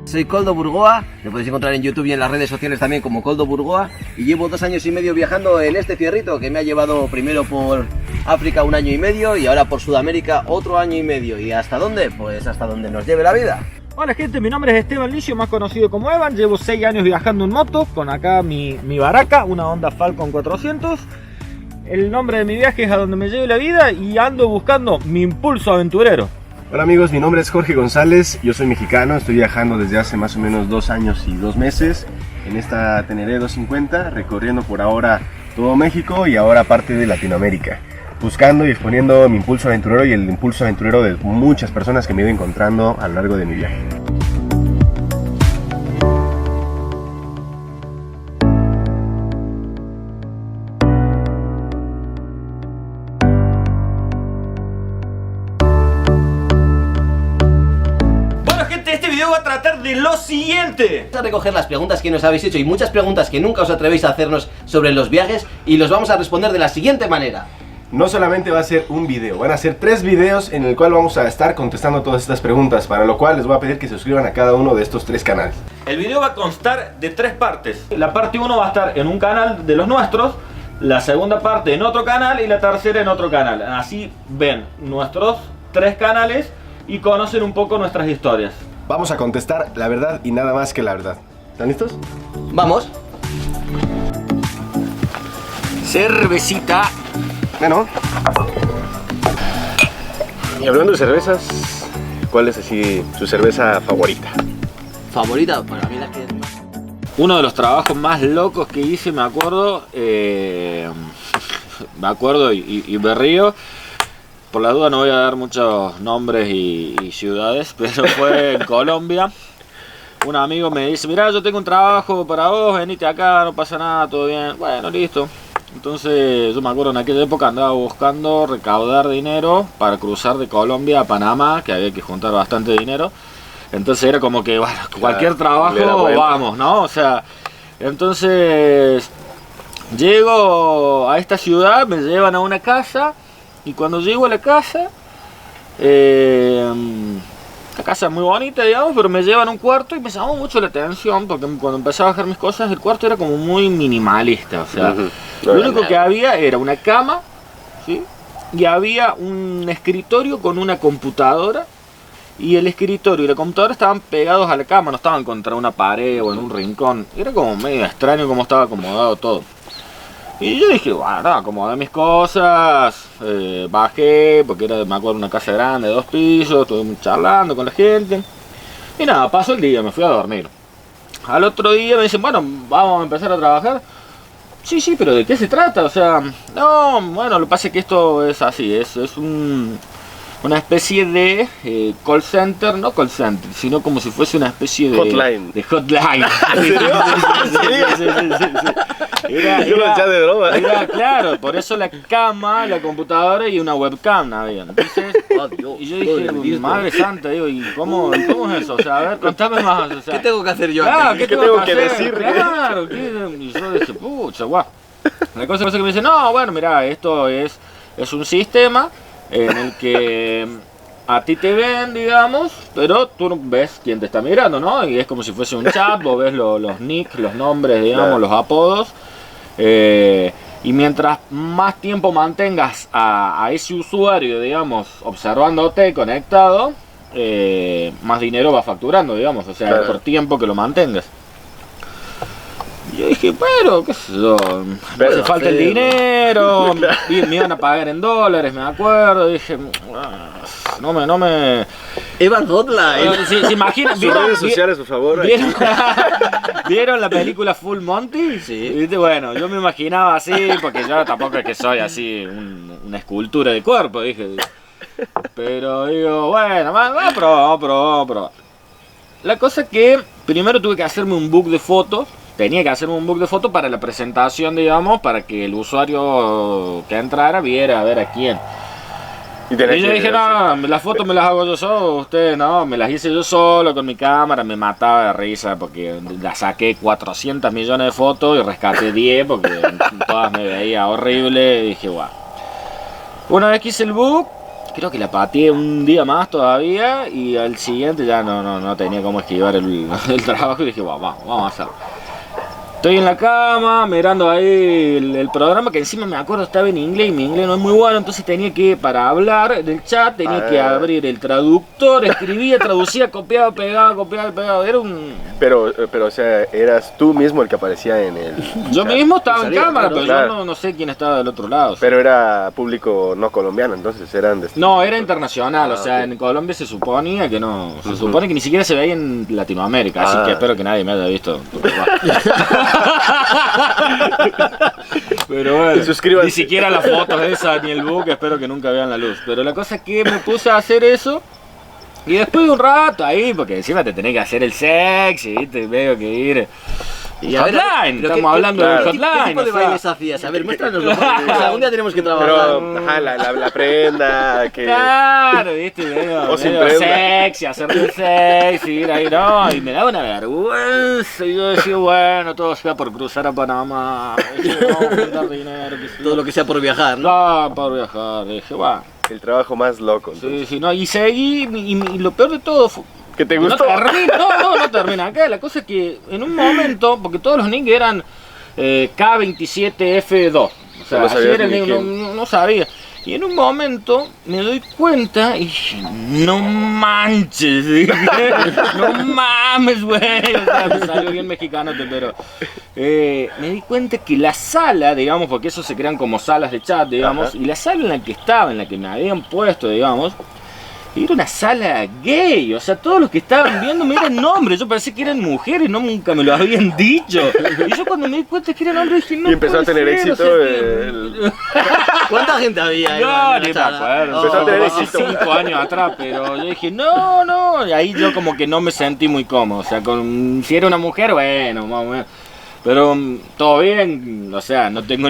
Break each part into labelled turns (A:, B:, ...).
A: Soy Koldo Burgoa, me podéis encontrar en YouTube y en las redes sociales también como Koldo Burgoa, y llevo 2 años y medio viajando en este fierrito que me ha llevado primero por África 1 año y medio y ahora por Sudamérica otro año y medio. ¿Y hasta dónde? Pues hasta donde nos lleve la vida.
B: Hola gente, mi nombre es Esteban Licio, más conocido como Evan. Llevo 6 años viajando en moto con acá mi Baraka, una Honda Falcon 400. El nombre de mi viaje es A Donde Me Lleve la Vida y ando buscando mi impulso aventurero.
C: Hola amigos, mi nombre es Jorge González, yo soy mexicano, estoy viajando desde hace más o menos 2 años y 2 meses en esta Teneré 250, recorriendo por ahora todo México y ahora parte de Latinoamérica, buscando y exponiendo mi impulso aventurero y el impulso aventurero de muchas personas que me he ido encontrando a lo largo de mi viaje.
B: Este video va a tratar de lo siguiente.
A: Vamos a recoger las preguntas que nos habéis hecho y muchas preguntas que nunca os atrevéis a hacernos sobre los viajes y los vamos a responder de la siguiente manera.
C: No solamente va a ser un video, van a ser 3 videos en el cual vamos a estar contestando todas estas preguntas, para lo cual les voy a pedir que se suscriban a cada uno de estos 3 canales.
B: El video va a constar de 3 partes. La parte 1 va a estar en un canal de los nuestros, la segunda parte en otro canal y la tercera en otro canal. Así ven nuestros 3 canales y conocen un poco nuestras historias.
C: Vamos a contestar la verdad y nada más que la verdad. ¿Están listos?
A: Vamos.
B: Cervecita.
C: Bueno. Y hablando de cervezas, ¿cuál es así su cerveza favorita?
A: Favorita, para mí la que es más...
B: Uno de los trabajos más locos que hice, me acuerdo y me río. Por la duda no voy a dar muchos nombres y ciudades, pero fue en Colombia. Un amigo me dice, mirá, yo tengo un trabajo para vos, venite acá, no pasa nada, todo bien. Bueno, listo. Entonces yo me acuerdo en aquella época andaba buscando recaudar dinero para cruzar de Colombia a Panamá, que había que juntar bastante dinero. Entonces era como que, bueno, cualquier trabajo, vamos, ¿no? O sea, entonces llego a esta ciudad, me llevan a una casa. Y cuando llego a la casa, la casa es muy bonita, digamos, pero me llevan a un cuarto y me llamó mucho la atención porque cuando empecé a bajar mis cosas, el cuarto era como muy minimalista, o sea, lo único que había era una cama, ¿sí? Y había un escritorio con una computadora, y el escritorio y la computadora estaban pegados a la cama, no estaban contra una pared o en un rincón, era como medio extraño cómo estaba acomodado todo. Y yo dije, bueno, acomodé mis cosas, bajé, porque era, me acuerdo, una casa grande de 2 pisos, estuve charlando con la gente. Y nada, pasó el día, me fui a dormir. Al otro día me dicen, bueno, vamos a empezar a trabajar. Sí, pero ¿de qué se trata? O sea, no, bueno, lo que pasa es que esto es así, es una especie de call center, no call center, sino como si fuese una especie de
C: hotline.
B: De hotline.
C: ¿En serio?
B: Sí. Era, claro, por eso la cama, la computadora y una webcam había. Entonces, y yo dije, madre santa, digo, ¿y cómo es eso? O sea, a ver, contame más. O sea,
A: ¿qué tengo que hacer yo?
B: Claro,
C: ¿Qué tengo que decir?
B: Claro, y yo dije, pucha, guau. La cosa que me dice, no, bueno, mirá, esto es un sistema en el que a ti te ven, digamos, pero tú ves quién te está mirando, ¿no? Y es como si fuese un chat, vos ves los nicks, los nombres, digamos, los apodos. Y mientras más tiempo mantengas a ese usuario, digamos, observándote, conectado, más dinero va facturando, digamos, o sea, por tiempo que lo mantengas. Y yo dije, pero, qué sé yo, me hace falta el dinero, y me iban a pagar en dólares, me acuerdo, y dije, no me...
A: Evan Hotline.
B: ¿Se imaginan?
C: Sus redes sociales, por favor.
B: ¿Vieron la película Full Monty?
A: Sí.
B: ¿Viste? Bueno, yo me imaginaba así, porque yo tampoco es que soy así una escultura de cuerpo, dije. Pero digo, bueno, vamos a probar. La cosa es que primero tuve que hacerme un book de fotos. Tenía que hacerme un book de fotos para la presentación, digamos, para que el usuario que entrara viera a ver a quién. Y yo dije, no, las fotos me las hago yo solo, ustedes no, me las hice yo solo con mi cámara, me mataba de risa porque la saqué 400 millones de fotos y rescaté 10 porque todas me veía horrible y dije, guau. Una vez que hice el book, creo que la pateé un día más todavía y al siguiente ya no tenía cómo esquivar el trabajo y dije, vamos a hacerlo. Estoy en la cama mirando ahí el programa, que encima me acuerdo estaba en inglés y mi inglés no es muy bueno, entonces tenía que, para hablar en el chat, tenía que abrir el traductor, escribía, traducía, copiaba, pegaba, era un...
C: Pero, o sea, eras tú mismo el que aparecía en el...
B: Yo
C: chat.
B: mismo estaba en cámara, pero
C: claro.
B: yo no sé quién estaba del otro lado.
C: Pero era público no colombiano, entonces eran...
B: No, era internacional, o sea,
C: ok.
B: en Colombia se suponía que no, se supone que ni siquiera se veía en Latinoamérica, así que espero que nadie me haya visto. Pero bueno,
C: Suscríbanse.
B: ni siquiera las fotos esas ni el book, espero que nunca vean la luz. Pero la cosa es que me puse a hacer eso y después de un rato ahí, porque encima te tenés que hacer el sexy, ¿viste? Veo que ir...
A: Y a ver,
B: Hotline,
A: pero
B: estamos hablando del
A: ¿qué
B: Hotline.
A: tipo de
B: o sea,
A: bailes hacías? A ver, muéstranoslo. Porque algún día tenemos que trabajar.
C: Pero, ajá, la prenda, que...
B: Claro, viste, medio,
C: O sin
B: medio
C: prenda.
B: sexy, hacerle sexy, ir ahí, no, y me daba una vergüenza, y yo decía, bueno, todo sea por cruzar a Panamá, decía, vamos a juntar dinero, que sí.
A: Todo lo que sea por viajar, ¿no?
B: No, por viajar, dije, bueno,
C: El trabajo más loco.
B: sí, sí, no, y seguí, y lo peor de todo fue...
C: ¿Que te
B: No
C: gustó?
B: termina, no termina acá, la cosa es que en un momento, porque todos los nick eran K27F2, o sea,
C: No
B: así
C: sabías
B: era el
C: ni
B: nick,
C: quién.
B: no sabía. Y en un momento me doy cuenta y dije, no manches, dije, no mames, güey, o sea, me salió bien mexicano, pero me di cuenta que la sala, digamos, porque eso se crean como salas de chat, digamos,
C: Ajá.
B: y la sala en la que estaba, en la que me habían puesto, digamos, era una sala gay, o sea, todos los que estaban viendo me eran hombres, yo pensé que eran mujeres, no, nunca me lo habían dicho. Y yo cuando me di cuenta que eran hombres dije, no
C: Y empezó a
B: puede
C: tener
B: ser,
C: éxito
B: o sea, que-
C: el...
A: ¿Cuánta gente había ahí?
B: No,
A: en la
B: ni me
A: sala?
B: acuerdo,
C: Empezó a tener
B: hace
C: éxito.
B: 5 años atrás, pero yo dije, no, y ahí yo como que no me sentí muy cómodo, o sea, si era una mujer, bueno, más o menos. Pero todo bien, o sea, no tengo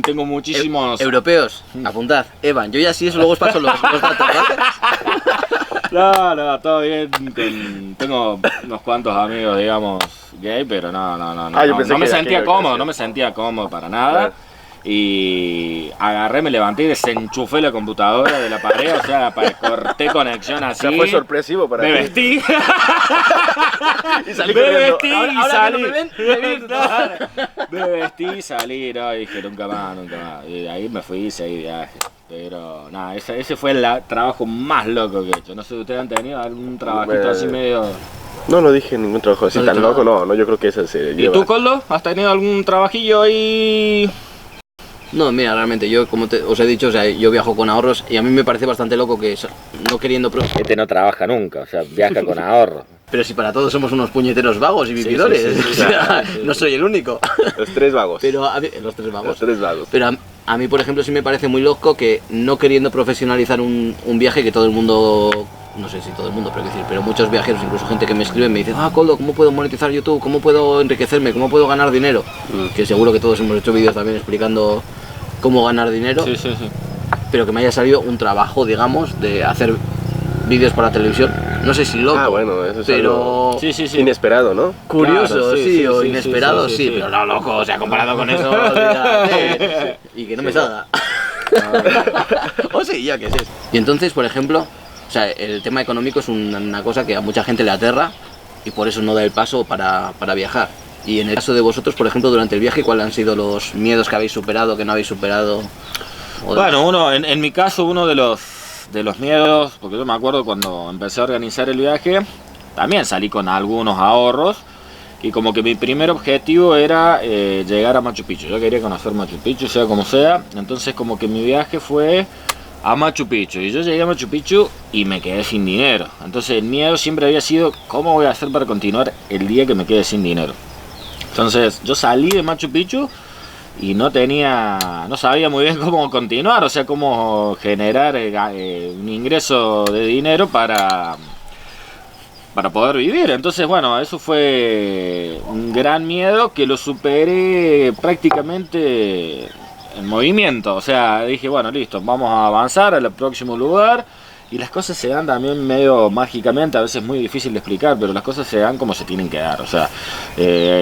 B: tengo muchísimos...
A: Europeos, apuntad, Evan, yo ya sí eso luego os paso los datos, ¿vale?
B: No, todo bien, tengo unos cuantos amigos, digamos, gay, pero no
C: yo pensé
B: me
C: que
B: sentía
C: aquello
B: cómodo,
C: que
B: no me sentía cómodo para nada.
C: Claro.
B: Y agarré, me levanté y desenchufé la computadora de la pared, o sea, corté conexión
C: O
B: así.
C: sea, fue sorpresivo para
B: Me
C: ti.
B: vestí.
C: Y salí
B: Me
C: corriendo.
B: vestí
A: Ahora-
B: y
A: ahora que
B: salí.
A: no me ven, me ven.
B: Claro. Me vestí y salí, no, y dije nunca más. Y ahí me fui y seguí viaje. Pero nada, ese fue el trabajo más loco que he hecho. No sé si ustedes han tenido algún trabajito así medio...
C: No dije ningún trabajo así
A: No,
C: tan
A: no.
C: loco, no, yo creo que eso se
B: ¿Y
C: lleva.
B: tú, Coldo? ¿Has tenido algún trabajillo ahí?
A: No, mira, realmente yo, como os he dicho, o sea, yo viajo con ahorros y a mí me parece bastante loco que no queriendo...
B: Este no trabaja nunca, o sea, viaja con ahorro.
A: Pero si para todos somos unos puñeteros vagos y vividores,
B: sí, sí, sí,
A: o sea,
C: claro, sí.
A: no soy el único.
C: Los tres vagos.
A: Pero a mí, los tres vagos.
C: Los tres vagos.
A: Pero a mí, por ejemplo, sí me parece muy loco que no queriendo profesionalizar un viaje que todo el mundo, no sé si todo el mundo, pero muchos viajeros, incluso gente que me escribe, me dice, Coldo, ¿cómo puedo monetizar YouTube? ¿Cómo puedo enriquecerme? ¿Cómo puedo ganar dinero? Que seguro que todos hemos hecho vídeos también explicando cómo ganar dinero,
B: Sí.
A: pero que me haya salido un trabajo, digamos, de hacer vídeos para televisión. No sé si loco,
C: Bueno, eso es
A: pero
C: algo
B: Sí.
C: inesperado, ¿no?
A: curioso,
B: Claro,
A: sí, o
B: sí,
A: inesperado, sí,
B: sí.
A: pero no loco, o sea, comparado con eso, olvídate, y que no me salga. O sí, ya que sé. Y entonces, por ejemplo, o sea, el tema económico es una cosa que a mucha gente le aterra y por eso no da el paso para viajar. Y en el caso de vosotros, por ejemplo, durante el viaje, ¿cuáles han sido los miedos que habéis superado, que no habéis superado?
B: Bueno, en mi caso, uno de los miedos, porque yo me acuerdo cuando empecé a organizar el viaje, también salí con algunos ahorros y como que mi primer objetivo era llegar a Machu Picchu. Yo quería conocer Machu Picchu, sea como sea, entonces como que mi viaje fue a Machu Picchu y yo llegué a Machu Picchu y me quedé sin dinero. Entonces el miedo siempre había sido cómo voy a hacer para continuar el día que me quede sin dinero. Entonces yo salí de Machu Picchu y no sabía muy bien cómo continuar, o sea, cómo generar un ingreso de dinero para poder vivir. Entonces, bueno, eso fue un gran miedo que lo superé prácticamente en movimiento. O sea, dije, bueno, listo, vamos a avanzar al próximo lugar. Y las cosas se dan también medio mágicamente, a veces es muy difícil de explicar, pero las cosas se dan como se tienen que dar. O sea,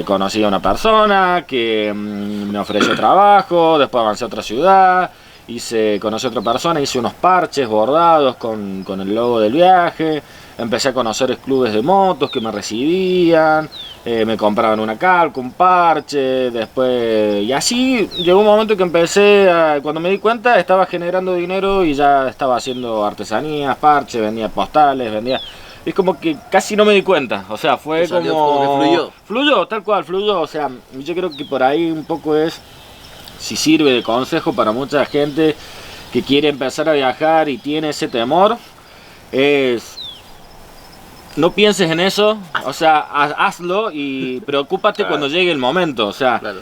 B: conocí a una persona que me ofreció trabajo, después avancé a otra ciudad, conocí a otra persona, hice unos parches bordados con el logo del viaje, empecé a conocer clubes de motos que me recibían, me compraban una calca, un parche, después, y así llegó un momento que cuando me di cuenta estaba generando dinero y ya estaba haciendo artesanías, parches, vendía postales, es como que casi no me di cuenta, o sea, fue
A: como que fluyó.
B: Fluyó, tal cual, fluyó, o sea, yo creo que por ahí un poco si sirve de consejo para mucha gente que quiere empezar a viajar y tiene ese temor, no pienses en eso, o sea, hazlo y preocúpate cuando llegue el momento, o sea,
A: Claro.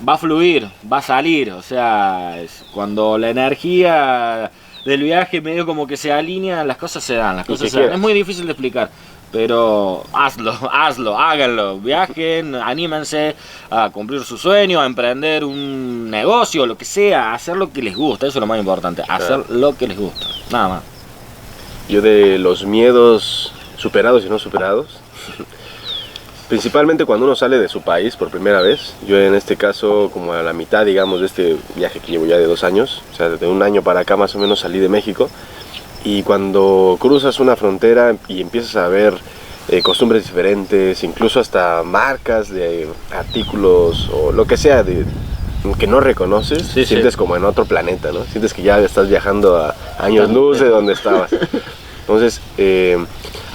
B: Va a fluir, va a salir, o sea, cuando la energía del viaje medio como que se alinea, las cosas se dan, Es muy difícil de explicar, pero háganlo, viajen, anímense a cumplir su sueño, a emprender un negocio, lo que sea, hacer lo que les gusta, eso es lo más importante, hacer lo que les gusta, nada más.
C: Yo de los miedos superados y no superados, principalmente cuando uno sale de su país por primera vez, yo en este caso como a la mitad, digamos, de este viaje que llevo ya de 2 años, o sea, de un año para acá más o menos salí de México, y cuando cruzas una frontera y empiezas a ver costumbres diferentes, incluso hasta marcas de artículos o lo que sea que no reconoces, sientes como en otro planeta, ¿no? Sientes que ya estás viajando a años luz de donde estabas. Entonces,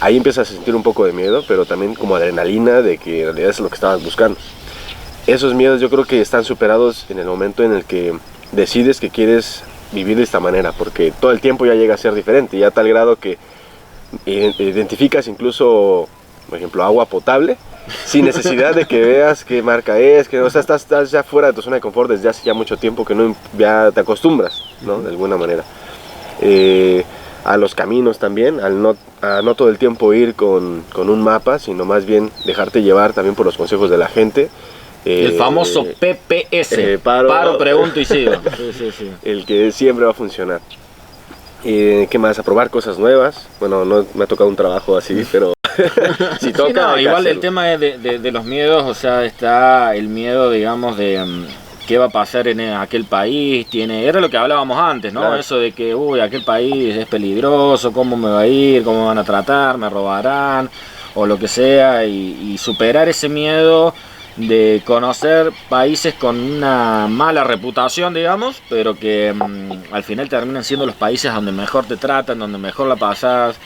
C: ahí empiezas a sentir un poco de miedo, pero también como adrenalina de que en realidad es lo que estabas buscando. Esos miedos yo creo que están superados en el momento en el que decides que quieres vivir de esta manera, porque todo el tiempo ya llega a ser diferente, ya a tal grado que identificas incluso, por ejemplo, agua potable, sin necesidad de que veas qué marca es, o sea, estás ya fuera de tu zona de confort desde hace ya mucho tiempo que ya te acostumbras, ¿no? De alguna manera. A los caminos también, a no todo el tiempo ir con un mapa, sino más bien dejarte llevar también por los consejos de la gente.
B: El famoso PPS, paro, pregunto y sigo. Sí.
C: El que siempre va a funcionar. ¿Qué más? A probar cosas nuevas. Bueno, no me ha tocado un trabajo así, pero si toca.
B: Sí, no,
C: hay que
B: igual
C: hacerlo.
B: el tema de los miedos, o sea, está el miedo, digamos, de qué va a pasar en aquel país. Era lo que hablábamos antes, ¿no?
C: Claro.
B: Eso de que, aquel país es peligroso, cómo me va a ir, cómo me van a tratar, me robarán, o lo que sea, y superar ese miedo de conocer países con una mala reputación, digamos, pero que al final terminan siendo los países donde mejor te tratan, donde mejor la pasás.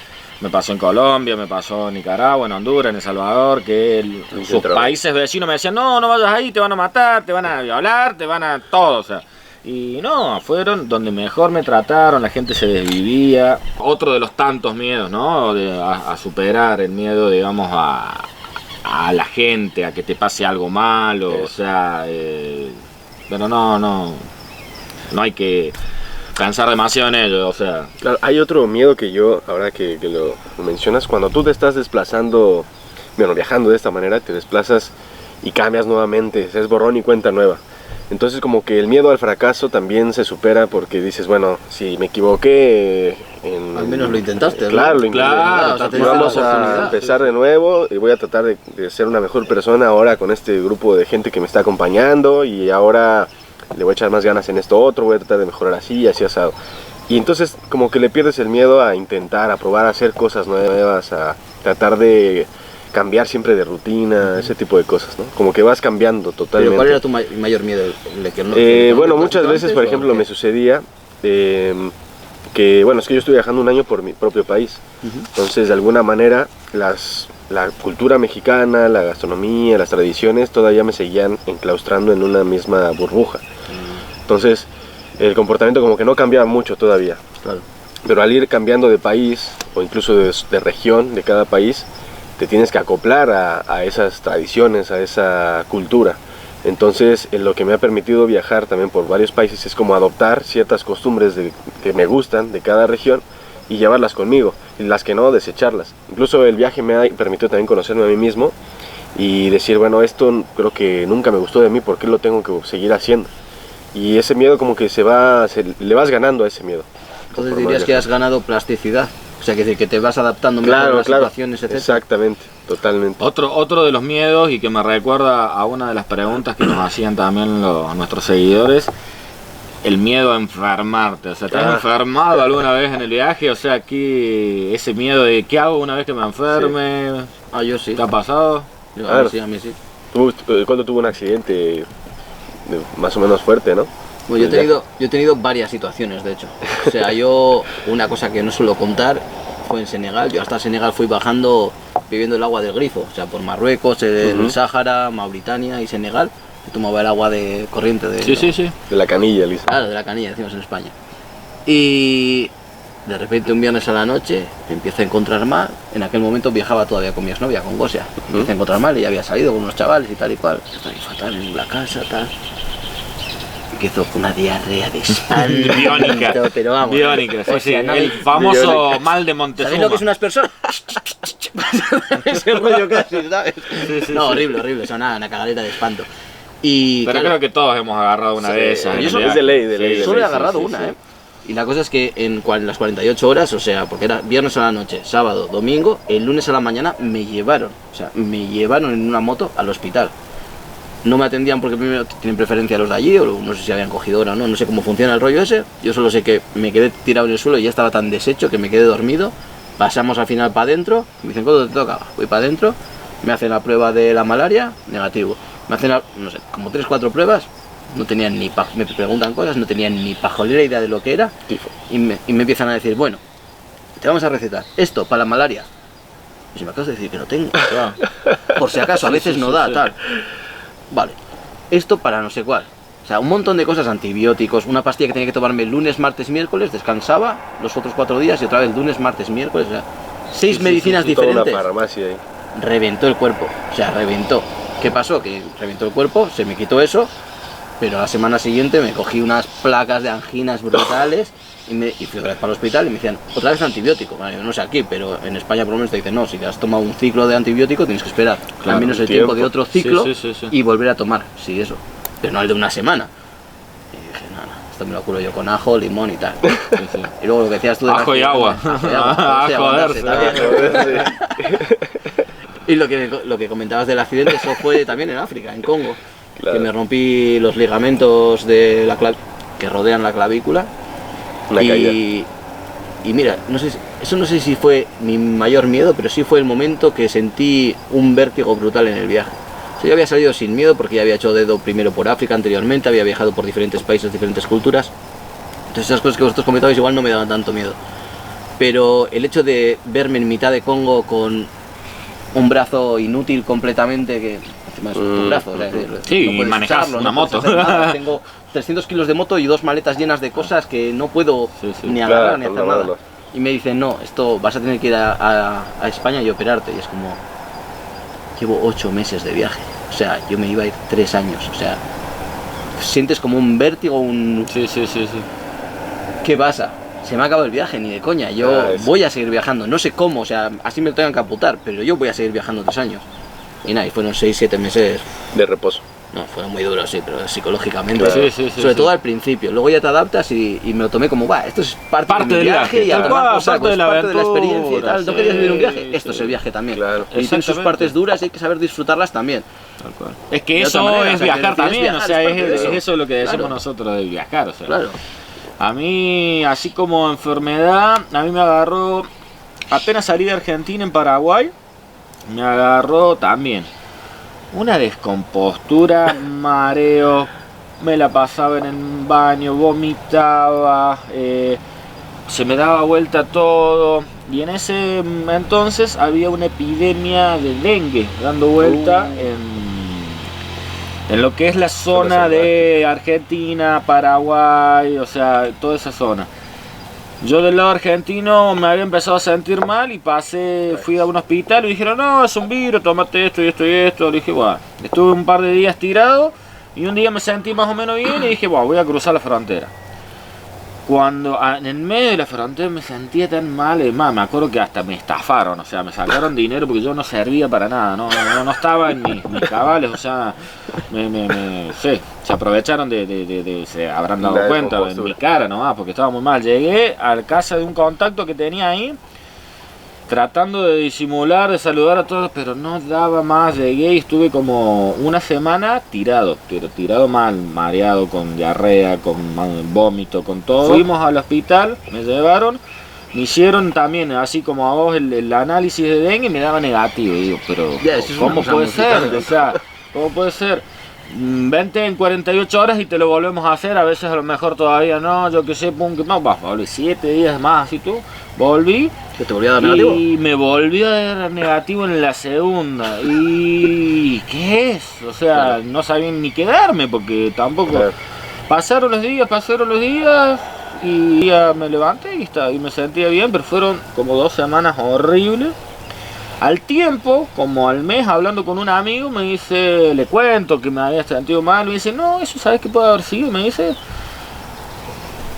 B: Me pasó en Colombia, me pasó en Nicaragua, en Honduras, en El Salvador, que sus países vecinos me decían, no vayas ahí, te van a matar, te van a violar, te van a todo, o sea. Y no, fueron donde mejor me trataron, la gente se desvivía. Otro de los tantos miedos, ¿no? A superar el miedo, digamos, a la gente, a que te pase algo malo, o sea, pero no hay que pensar demasiado en ello, o sea.
C: Claro, hay otro miedo que yo, ahora que lo mencionas, cuando tú te estás desplazando, viajando de esta manera, te desplazas y cambias nuevamente, es borrón y cuenta nueva. Entonces como que el miedo al fracaso también se supera porque dices, bueno, si me equivoqué
A: al menos lo intentaste,
C: claro,
A: ¿no?
C: lo intenté.
A: Claro,
C: Y vamos a empezar de nuevo y voy a tratar de ser una mejor persona ahora con este grupo de gente que me está acompañando y ahora le voy a echar más ganas en esto otro, voy a tratar de mejorar así asado. Y entonces como que le pierdes el miedo a intentar, a probar a hacer cosas nuevas, a tratar de cambiar siempre de rutina, ese tipo de cosas, ¿no? Como que vas cambiando totalmente.
A: ¿Pero cuál era tu mayor miedo?
C: Bueno, muchas veces, por ejemplo, me sucedía que, bueno, es que yo estoy viajando un año por mi propio país. Entonces, de alguna manera, la cultura mexicana, la gastronomía, las tradiciones, todavía me seguían enclaustrando en una misma burbuja. Entonces, el comportamiento como que no cambiaba mucho todavía.
A: Claro.
C: Pero al ir cambiando de país, o incluso de región, de cada país, te tienes que acoplar a esas tradiciones, a esa cultura. Entonces, lo que me ha permitido viajar también por varios países es como adoptar ciertas costumbres que me gustan de cada región y llevarlas conmigo, y las que no, desecharlas. Incluso el viaje me ha permitido también conocerme a mí mismo y decir, bueno, esto creo que nunca me gustó de mí, ¿por qué lo tengo que seguir haciendo? Y ese miedo como que le vas ganando a ese miedo.
A: Entonces dirías que has ganado plasticidad. O sea, que te vas adaptando mejor a las situaciones, etc.
C: Exactamente, totalmente.
B: Otro de los miedos, y que me recuerda a una de las preguntas que nos hacían también nuestros seguidores, el miedo a enfermarte. O sea, ¿te has enfermado alguna vez en el viaje? O sea, aquí ese miedo de ¿qué hago una vez que me enferme?
A: Sí. Ah, yo sí.
B: ¿Te ha pasado?
A: A mí sí, a mí sí.
C: ¿Cuándo tuvo un accidente más o menos fuerte, no?
A: Bueno, yo he tenido varias situaciones, de hecho. O sea, una cosa que no suelo contar fue en Senegal. Yo hasta Senegal fui bajando bebiendo el agua del grifo. O sea, por Marruecos, el Sáhara, Mauritania y Senegal. Yo tomaba el agua de corriente de...
B: Sí.
C: De la canilla, Lisa.
A: Claro, de la canilla, decimos en España. Y de repente un viernes a la noche me empiezo a encontrar mal. En aquel momento viajaba todavía con mi exnovia, con Gosia. Me empiezo a encontrar mal, ella había salido con unos chavales y tal y cual. Estoy fatal en la casa, tal. Empiezo con una diarrea de espanto.
B: Biónica.
A: Pero vamos.
B: Biónica, sí,
A: o
B: sí.
A: sea,
B: El famoso mal de Montezuma.
A: ¿Sabéis lo que es una aspersor? Ese rollo casi, ¿sabes?
B: Sí,
A: No,
B: sí.
A: horrible. O sea, una cagadera de espanto. Y
B: Pero
A: claro,
B: creo que todos hemos agarrado una de esas.
A: yo
C: Es de ley.
A: solo he
C: sí,
A: agarrado
C: sí,
A: una,
C: sí.
A: Y la cosa es que en las 48 horas, o sea, porque era viernes a la noche, sábado, domingo, el lunes a la mañana me llevaron en una moto al hospital. No me atendían porque primero tienen preferencia los de allí, o no sé si habían cogido hora o no sé cómo funciona el rollo ese. Yo solo sé que me quedé tirado en el suelo y ya estaba tan deshecho que me quedé dormido. Pasamos al final para adentro, me dicen, ¿cuándo te toca? Voy para adentro, me hacen la prueba de la malaria, negativo. Me hacen, no sé, como 3-4 pruebas, no tenían me preguntan cosas, no tenían ni pajolera idea de lo que era. Y me empiezan a decir, bueno, te vamos a recetar esto para la malaria. Y si me acabas de decir que no tengo, por si acaso, a veces no da, tal. Vale, esto para no sé cuál. O sea, un montón de cosas, antibióticos, una pastilla que tenía que tomarme el lunes, martes, miércoles, descansaba los otros 4 días y otra vez lunes, martes, miércoles. O sea, 6 medicinas diferentes.
C: Toda una farmacia ahí.
A: Reventó el cuerpo, o sea, reventó. ¿Qué pasó? Que reventó el cuerpo, se me quitó eso, pero la semana siguiente me cogí unas placas de anginas brutales y fui otra vez para el hospital y me decían, otra vez antibiótico. Bueno, yo no sé aquí, pero en España por lo menos te dicen, no, si te has tomado un ciclo de antibiótico tienes que esperar al menos el tiempo de otro ciclo
B: sí.
A: y volver a tomar, sí, eso, pero no el de una semana. Y dije, no, esto me lo curo yo con ajo, limón y tal.
B: Sí.
A: Y luego lo que decías tú de
B: Ajo y agua.
A: Ajo y agua,
B: A
A: sí, aguantarse
B: joderse.
A: también. Y lo que comentabas del accidente, eso fue también en África, en Congo,
C: Claro.
A: que me rompí los ligamentos de que rodean la clavícula.
C: Una caída.
A: Y mira, no sé si fue mi mayor miedo, pero sí fue el momento que sentí un vértigo brutal en el viaje. O sea, yo había salido sin miedo porque ya había hecho dedo primero por África anteriormente, había viajado por diferentes países, diferentes culturas. Entonces esas cosas que vosotros comentabais igual no me daban tanto miedo. Pero el hecho de verme en mitad de Congo con un brazo inútil completamente, que encima es un brazo, o sea,
B: Sí,
A: no
B: y
A: puedes
B: manejas
A: usarlo,
B: una
A: no puedes
B: moto.
A: hacer nada. Tengo 300 kilos de moto y 2 maletas llenas de cosas que no puedo ni agarrar ni hacer nada.
C: no.
A: Y me dicen, no, esto vas a tener que ir a España y operarte. Y es como, llevo 8 meses de viaje. O sea, yo me iba a ir 3 años. O sea, sientes como un vértigo,
B: Sí.
A: ¿Qué pasa? Se me ha acabado el viaje, ni de coña. Yo voy a seguir viajando, no sé cómo, o sea, así me lo tengan que amputar, pero yo voy a seguir viajando 3 años. Y nada, y fueron 6-7 meses.
C: De reposo.
A: No, fueron muy duros, sí, pero psicológicamente.
B: Claro. Sí,
A: sobre todo al principio. Luego ya te adaptas y me lo tomé como, esto es parte de mi
B: del
A: viaje y a
B: tal
A: tomar
B: cual,
A: por saco,
B: parte de
A: es
B: la
A: parte de la
B: aventura,
A: experiencia y tal. ¿No querías vivir un viaje? Esto es
B: sí.
A: el viaje también.
C: Claro.
A: Y tiene sus
B: Exactamente.
A: partes duras y hay que saber disfrutarlas también.
B: Tal cual. Es que
A: De otra
B: eso
A: manera,
B: es
A: o sea,
B: viajar
A: que
B: también,
A: viajar,
B: o sea,
A: es parte de
B: es
A: eso.
B: eso lo que decimos
A: Claro.
B: nosotros de viajar, o sea.
A: Claro.
B: A mí, así como enfermedad, a mí me agarró, apenas salí de Argentina en Paraguay, me agarró también una descompostura, mareo, me la pasaba en el baño, vomitaba, se me daba vuelta todo. Y en ese entonces había una epidemia de dengue dando vuelta en lo que es la zona de Argentina, Paraguay, o sea, toda esa zona. Yo del lado argentino me había empezado a sentir mal y fui a un hospital y dijeron, no, es un virus, tómate esto y esto y esto. Le dije, bueno, estuve un par de días tirado y un día me sentí más o menos bien y dije, bueno, voy a cruzar la frontera. Cuando en el medio de la frontera me sentía tan mal, me acuerdo que hasta me estafaron, o sea, me sacaron dinero porque yo no servía para nada, no estaba en mis cabales, o sea, sí, se aprovecharon se habrán dado
C: La
B: cuenta en
C: descompostura.
B: mi cara nomás, porque estaba muy mal. Llegué a la casa de un contacto que tenía ahí tratando de disimular, de saludar a todos, pero no daba más. Llegué y estuve como una semana tirado, pero tirado mal, mareado, con diarrea, con vómito, con todo. Fuimos al hospital, me llevaron, me hicieron también, así como a vos, el análisis de dengue, y me daba negativo. Digo, pero ¿cómo puede ser? O sea, ¿cómo puede ser? Vente en 48 horas y te lo volvemos a hacer, a veces a lo mejor todavía no, yo qué sé, pum, que no, volví 7 días más, así tú, volví.
A: ¿Que te volvió a dar negativo?
B: Y me volvió a dar negativo en la segunda. ¿Y qué es? O sea, no sabían ni qué darme, porque tampoco...
C: Claro.
B: Pasaron los días, y ya me levanté y me sentía bien, pero fueron como 2 semanas horribles. Al tiempo, como al mes, hablando con un amigo, me dice, le cuento que me había sentido mal, me dice, no, eso sabes que puede haber sido, me dice,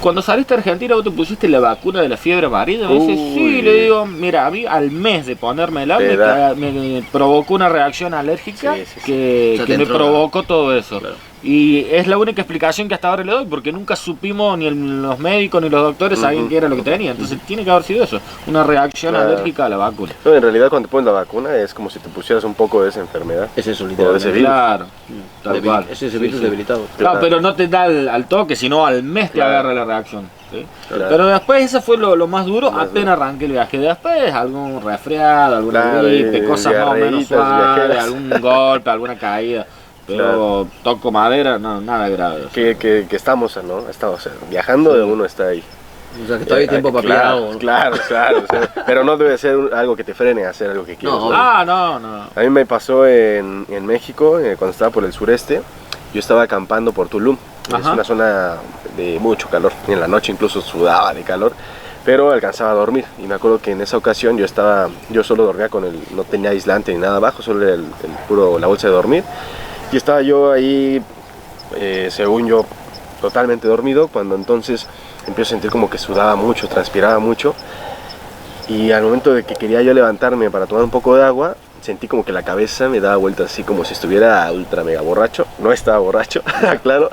B: cuando saliste a Argentina vos te pusiste la vacuna de la fiebre amarilla, me dice, sí, le digo, mira, a mí al mes de ponérmela me provocó una reacción alérgica que me provocó todo eso. Claro. Y es la única explicación que hasta ahora le doy, porque nunca supimos, ni los médicos ni los doctores sabían qué era lo que tenía. Entonces tiene que haber sido eso, una reacción alérgica a la vacuna.
C: No, en realidad cuando te pones la vacuna es como si te pusieras un poco de esa enfermedad.
A: Es eso, literalmente.
C: Ese virus.
B: Claro, tal cual.
A: Es ese virus debilitado.
B: Claro, pero no te da al toque, sino al mes te agarra la reacción. ¿Sí?
C: Claro.
B: Pero después eso fue lo más duro, apenas arranqué el viaje. Después algún resfriado, alguna gripe, cosas más o menos suaves, algún golpe, alguna caída. Pero toco madera, no, nada grave. O sea.
C: Que estamos, ¿no? Estamos viajando, uno está ahí.
A: O sea, que todavía hay tiempo para pillar algo, ¿no?
C: Claro. O sea, pero no debe ser algo que te frene a hacer algo que quieras.
A: No,
B: no.
C: A mí me pasó en México, cuando estaba por el sureste, yo estaba acampando por Tulum. Es una zona de mucho calor, y en la noche incluso sudaba de calor, pero alcanzaba a dormir. Y me acuerdo que en esa ocasión yo solo dormía no tenía aislante ni nada abajo, solo era la bolsa de dormir. Y estaba yo ahí, según yo, totalmente dormido, cuando entonces empiezo a sentir como que sudaba mucho, transpiraba mucho. Y al momento de que quería yo levantarme para tomar un poco de agua, sentí como que la cabeza me daba vueltas así como si estuviera ultra mega borracho. No estaba borracho, claro.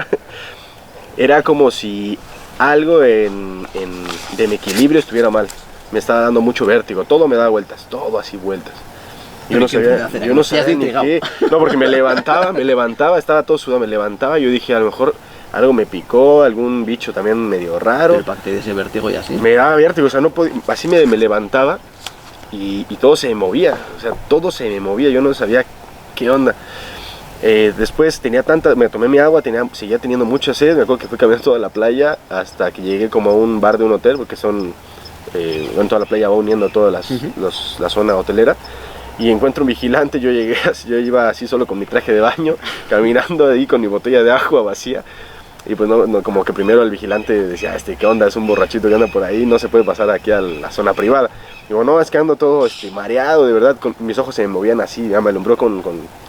C: Era como si algo de mi equilibrio estuviera mal. Me estaba dando mucho vértigo, todo me daba vueltas, todo así vueltas. Yo no sabía ni qué. No, porque me levantaba, estaba todo sudado, me levantaba y yo dije, a lo mejor algo me picó, algún bicho también medio raro.
A: Pero parte de ese vértigo y así.
C: Me daba vértigo, o sea, no podía, así me levantaba y todo se me movía, o sea, todo se me movía, yo no sabía qué onda. Después me tomé mi agua, seguía teniendo mucha sed, me acuerdo que fui caminando toda la playa hasta que llegué como a un bar de un hotel, porque en toda la playa va uniendo toda la zona hotelera. Y encuentro un vigilante, yo iba así solo con mi traje de baño, caminando ahí con mi botella de agua vacía. Y pues como que primero el vigilante decía, ¿qué onda? Es un borrachito que anda por ahí, no se puede pasar aquí a la zona privada. Digo, no, es que ando todo mareado, de verdad, mis ojos se me movían así, ya me alumbró con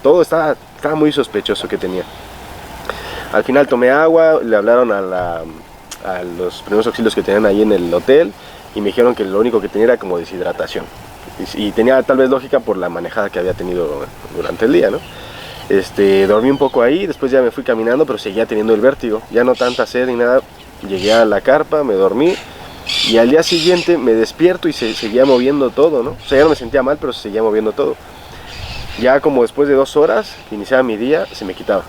C: todo, estaba muy sospechoso que tenía. Al final tomé agua, le hablaron a los primeros auxilios que tenían ahí en el hotel y me dijeron que lo único que tenía era como deshidratación. Y tenía tal vez lógica por la manejada que había tenido durante el día, ¿no? Dormí un poco ahí, después ya me fui caminando, pero seguía teniendo el vértigo, ya no tanta sed ni nada. Llegué a la carpa, me dormí y al día siguiente me despierto y se seguía moviendo todo, ¿no? O sea, ya no me sentía mal, pero se seguía moviendo todo. Ya como después de 2 horas que iniciaba mi día, se me quitaba.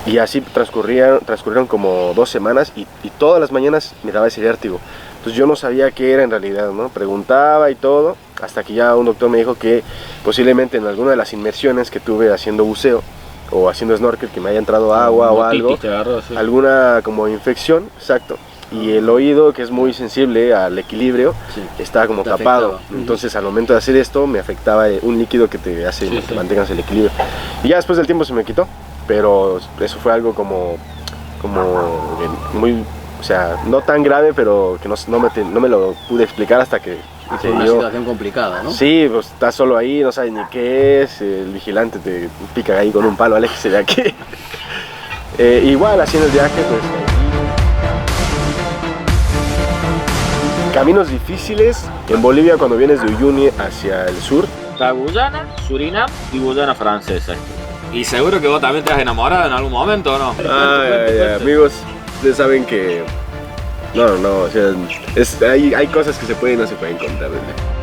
C: Y así transcurrieron como 2 semanas y todas las mañanas me daba ese vértigo. Entonces yo no sabía qué era en realidad, ¿no? Preguntaba y todo, hasta que ya un doctor me dijo que posiblemente en alguna de las inmersiones que tuve haciendo buceo o haciendo snorkel, que me haya entrado agua o algo, alguna como infección, exacto. Y el oído, que es muy sensible al equilibrio, estaba como tapado. Entonces al momento de hacer esto me afectaba un líquido que te hace que te mantengas el equilibrio. Y ya después del tiempo se me quitó, pero eso fue algo como muy... O sea, no tan grave, pero que no me lo pude explicar hasta que...
A: Fue una situación complicada, ¿no?
C: Sí, pues estás solo ahí, no sabes ni qué es, el vigilante te pica ahí con un palo, aléjese de aquí. Igual, haciendo el viaje, pues... Caminos difíciles en Bolivia cuando vienes de Uyuni hacia el sur.
B: Está Guyana, Surinam y Guyana francesa. Y seguro que vos también te has enamorado en algún momento, ¿o no?
C: Amigos, ustedes saben que No, o sea, hay cosas que se pueden y no se pueden contar. ¿Verdad?